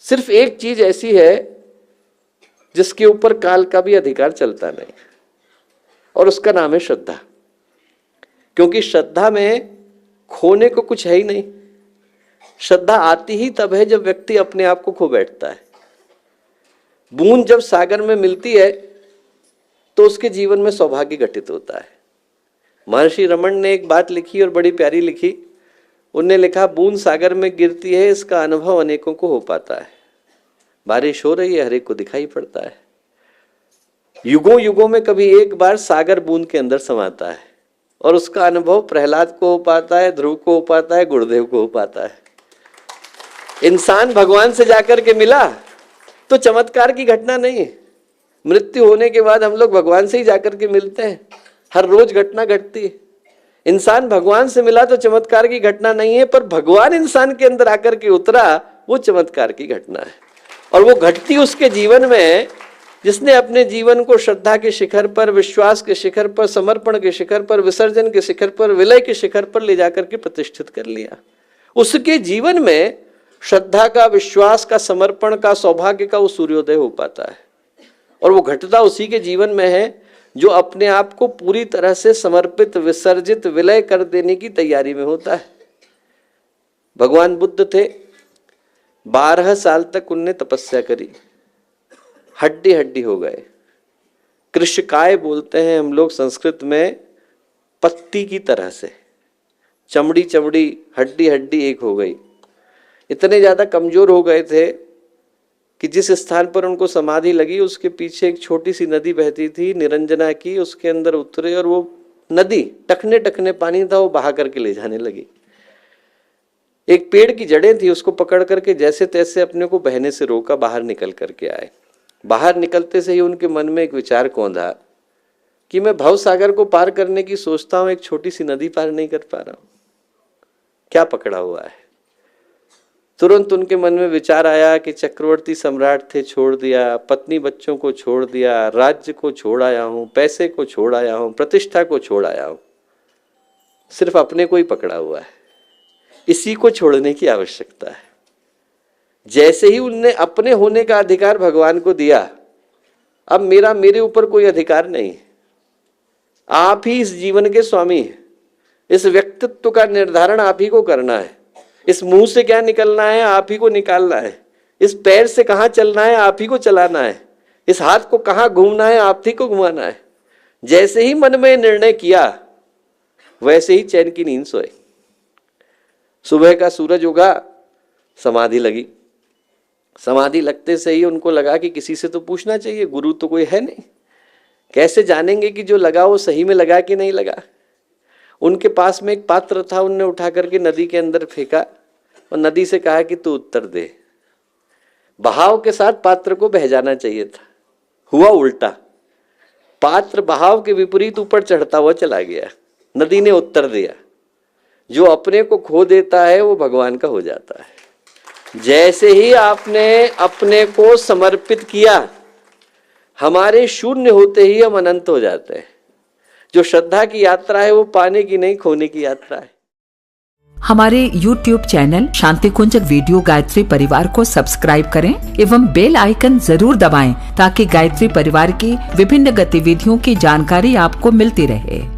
सिर्फ एक चीज ऐसी है जिसके ऊपर काल का भी अधिकार चलता नहीं, और उसका नाम है श्रद्धा। क्योंकि श्रद्धा में खोने को कुछ है ही नहीं। श्रद्धा आती ही तब है जब व्यक्ति अपने आप को खो बैठता है। बूंद जब सागर में मिलती है तो उसके जीवन में सौभाग्य घटित होता है। महर्षि रमण ने एक बात लिखी और बड़ी प्यारी लिखी। उनने लिखा, बूंद सागर में गिरती है, इसका अनुभव अनेकों को हो पाता है। बारिश हो रही है, हर एक को दिखाई पड़ता है। युगों युगों में कभी एक बार सागर बूंद के अंदर समाता है, और उसका अनुभव प्रहलाद को हो पाता है, ध्रुव को हो पाता है, गुरुदेव को हो पाता है। इंसान भगवान से जाकर के मिला तो चमत्कार की घटना नहीं है। मृत्यु होने के बाद हम लोग भगवान से ही जाकर के मिलते हैं, हर रोज घटना घटती है। इंसान भगवान से मिला तो चमत्कार की घटना नहीं है, पर भगवान इंसान के अंदर आकर के उतरा, वो चमत्कार की घटना है। और वो घटती उसके जीवन में जिसने अपने जीवन को श्रद्धा के शिखर पर, विश्वास के शिखर पर, समर्पण के शिखर पर, विसर्जन के शिखर पर, विलय के शिखर पर ले जाकर के प्रतिष्ठित कर लिया। उसके जीवन में श्रद्धा का, विश्वास का, समर्पण का, सौभाग्य का वो सूर्योदय हो पाता है। और वो घटता उसी के जीवन में है जो अपने आप को पूरी तरह से समर्पित, विसर्जित, विलय कर देने की तैयारी में होता है। भगवान बुद्ध थे, 12 साल तक उनने तपस्या करी, हड्डी हड्डी हो गए। कृशकाय बोलते हैं हम लोग संस्कृत में, पत्ती की तरह से चमड़ी चमड़ी, हड्डी हड्डी एक हो गई। इतने ज्यादा कमजोर हो गए थे कि जिस स्थान पर उनको समाधि लगी उसके पीछे एक छोटी सी नदी बहती थी, निरंजना की, उसके अंदर उतरे और वो नदी टखने टखने पानी था, वो बहा करके ले जाने लगी। एक पेड़ की जड़ें थी, उसको पकड़ करके जैसे तैसे अपने को बहने से रोका, बाहर निकल करके आए। बाहर निकलते से ही उनके मन में एक विचार कौंधा कि मैं भव सागर को पार करने की सोचता हूं, एक छोटी सी नदी पार नहीं कर पा रहा हूं, क्या पकड़ा हुआ है। तुरंत उनके मन में विचार आया कि चक्रवर्ती सम्राट थे, छोड़ दिया, पत्नी बच्चों को छोड़ दिया, राज्य को छोड़ आया हूं, पैसे को छोड़ आया हूं, प्रतिष्ठा को छोड़ आया हूं, सिर्फ अपने को ही पकड़ा हुआ है, इसी को छोड़ने की आवश्यकता है। जैसे ही उनने अपने होने का अधिकार भगवान को दिया, अब मेरे ऊपर कोई अधिकार नहीं, आप ही इस जीवन के स्वामी हैं, इस व्यक्तित्व का निर्धारण आप ही को करना है, इस मुंह से क्या निकलना है आप ही को निकालना है, इस पैर से कहां चलना है आप ही को चलाना है, इस हाथ को कहां घूमना है आप ही को घुमाना है। जैसे ही मन में निर्णय किया वैसे ही चैन की नींद सोए। सुबह का सूरज उगा, समाधि लगी। समाधि लगते से ही उनको लगा कि किसी से तो पूछना चाहिए, गुरु तो कोई है नहीं, कैसे जानेंगे कि जो लगा वो सही में लगा कि नहीं लगा। उनके पास में एक पात्र था, उनने उठा करके नदी के अंदर फेंका और नदी से कहा कि तू उत्तर दे। बहाव के साथ पात्र को बह जाना चाहिए था, हुआ उल्टा, पात्र बहाव के विपरीत ऊपर चढ़ता हुआ चला गया। नदी ने उत्तर दिया, जो अपने को खो देता है वो भगवान का हो जाता है। जैसे ही आपने अपने को समर्पित किया, हमारे शून्य होते ही हम अनंत हो जाते हैं। जो श्रद्धा की यात्रा है वो पाने की नहीं, खोने की यात्रा है। हमारे YouTube चैनल शांति कुंज वीडियो गायत्री परिवार को सब्सक्राइब करें एवं बेल आइकन जरूर दबाएं ताकि गायत्री परिवार की विभिन्न गतिविधियों की जानकारी आपको मिलती रहे।